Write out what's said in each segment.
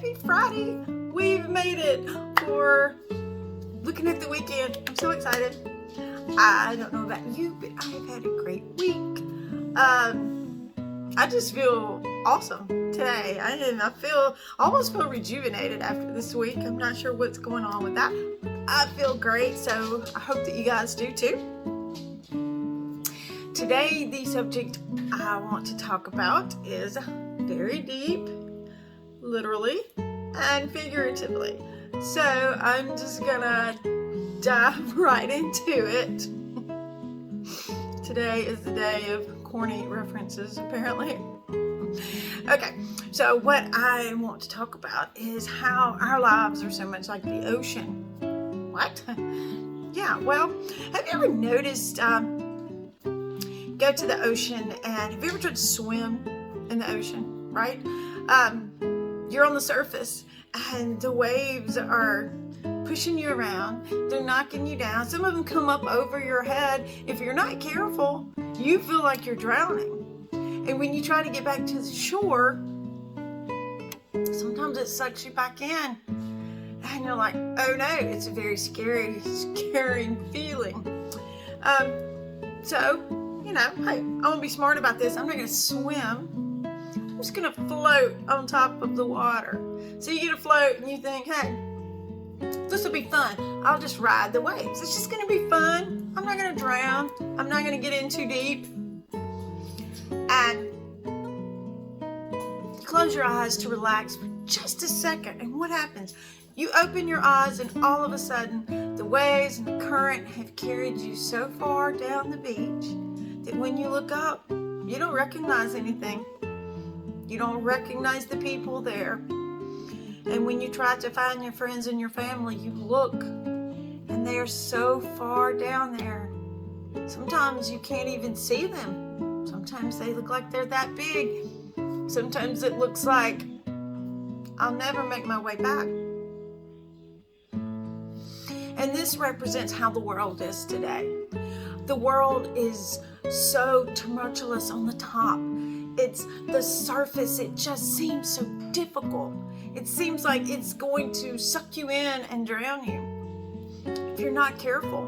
Happy Friday. We've made it for looking at the weekend. I'm so excited. I don't know about you, but I have had a great week. I just feel awesome today. I almost feel rejuvenated after this week. I'm not sure what's going on with that. I feel great, so I hope that you guys do too. Today, the subject I want to talk about is very deep, literally and figuratively. So I'm just gonna dive right into it. Today is the day of corny references, apparently. Okay, so what I want to talk about is how our lives are so much like the ocean. What? Yeah, well, have you ever noticed, go to the ocean, and have you ever tried to swim in the ocean, right? You're on the surface, and the waves are pushing you around. They're knocking you down. Some of them come up over your head. If you're not careful, you feel like you're drowning. And when you try to get back to the shore, sometimes it sucks you back in. And you're like, oh no, it's a very scary feeling. So, hey, I want to be smart about this. I'm not going to swim. I'm just going to float on top of the water. So you get to float and you think, hey, this will be fun. I'll just ride the waves. It's just going to be fun. I'm not going to drown. I'm not going to get in too deep. And you close your eyes to relax for just a second. And what happens? You open your eyes, and all of a sudden, the waves and the current have carried you so far down the beach that when you look up, you don't recognize anything. You don't recognize the people there. And when you try to find your friends and your family, you look, and they are so far down there. Sometimes you can't even see them. Sometimes they look like they're that big. Sometimes it looks like I'll never make my way back. And this represents how the world is today. The world is so tumultuous on the top. It's the surface. It just seems so difficult. It seems like it's going to suck you in and drown you. If you're not careful,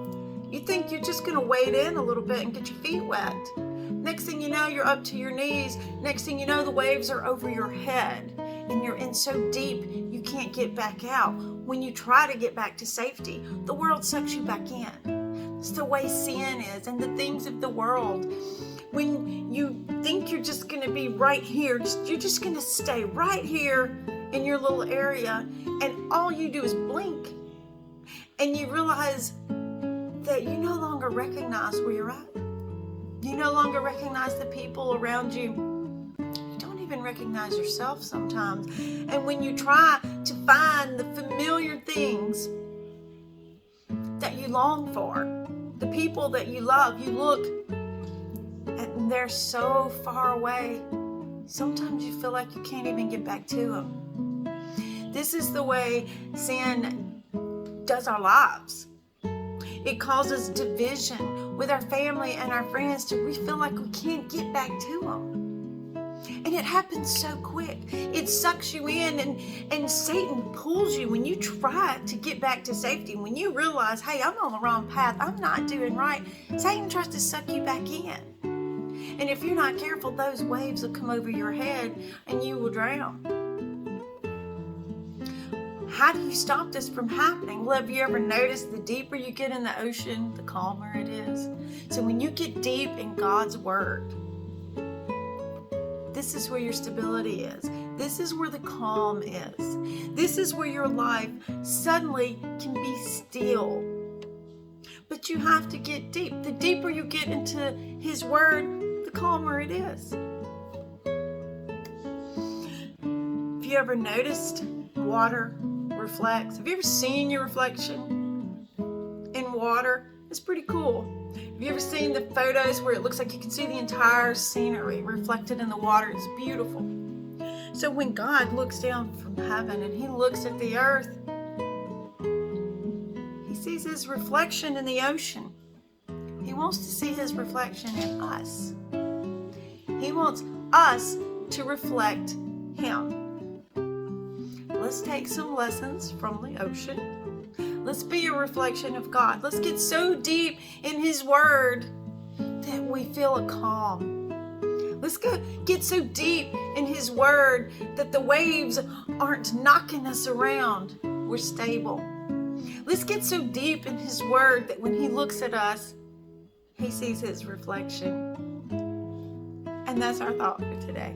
you think you're just going to wade in a little bit and get your feet wet. Next thing you know, you're up to your knees. Next thing you know, the waves are over your head. And you're in so deep, you can't get back out. When you try to get back to safety, the world sucks you back in. It's the way sin is, and the things of the world. When you think you're just going to be right here, you're just going to stay right here in your little area, and all you do is blink. And you realize that you no longer recognize where you're at. You no longer recognize the people around you. Recognize yourself sometimes. And when you try to find the familiar things that you long for, the people that you love, you look and they're so far away. Sometimes you feel like you can't even get back to them. This is the way sin does our lives. It causes division with our family and our friends till we feel like we can't get back to them. And it happens so quick. It sucks you in, and Satan pulls you when you try to get back to safety. When you realize, hey, I'm on the wrong path, I'm not doing right, Satan tries to suck you back in. And if you're not careful, those waves will come over your head and you will drown. How do you stop this from happening? Well, have you ever noticed the deeper you get in the ocean, the calmer it is? So when you get deep in God's Word, this is where your stability is. This is where the calm is. This is where your life suddenly can be still. But you have to get deep. The deeper you get into His Word, the calmer it is. Have you ever noticed water reflects? Have you ever seen your reflection in water? It's pretty cool. Have you ever seen the photos where it looks like you can see the entire scenery reflected in the water? It's beautiful. So when God looks down from heaven and He looks at the earth, He sees His reflection in the ocean. He wants to see His reflection in us. He wants us to reflect Him. let's take some lessons from the ocean. Let's be a reflection of God. Let's get so deep in His Word that we feel a calm. Let's get so deep in His Word that the waves aren't knocking us around. We're stable. Let's get so deep in His Word that when He looks at us, He sees His reflection. And that's our thought for today.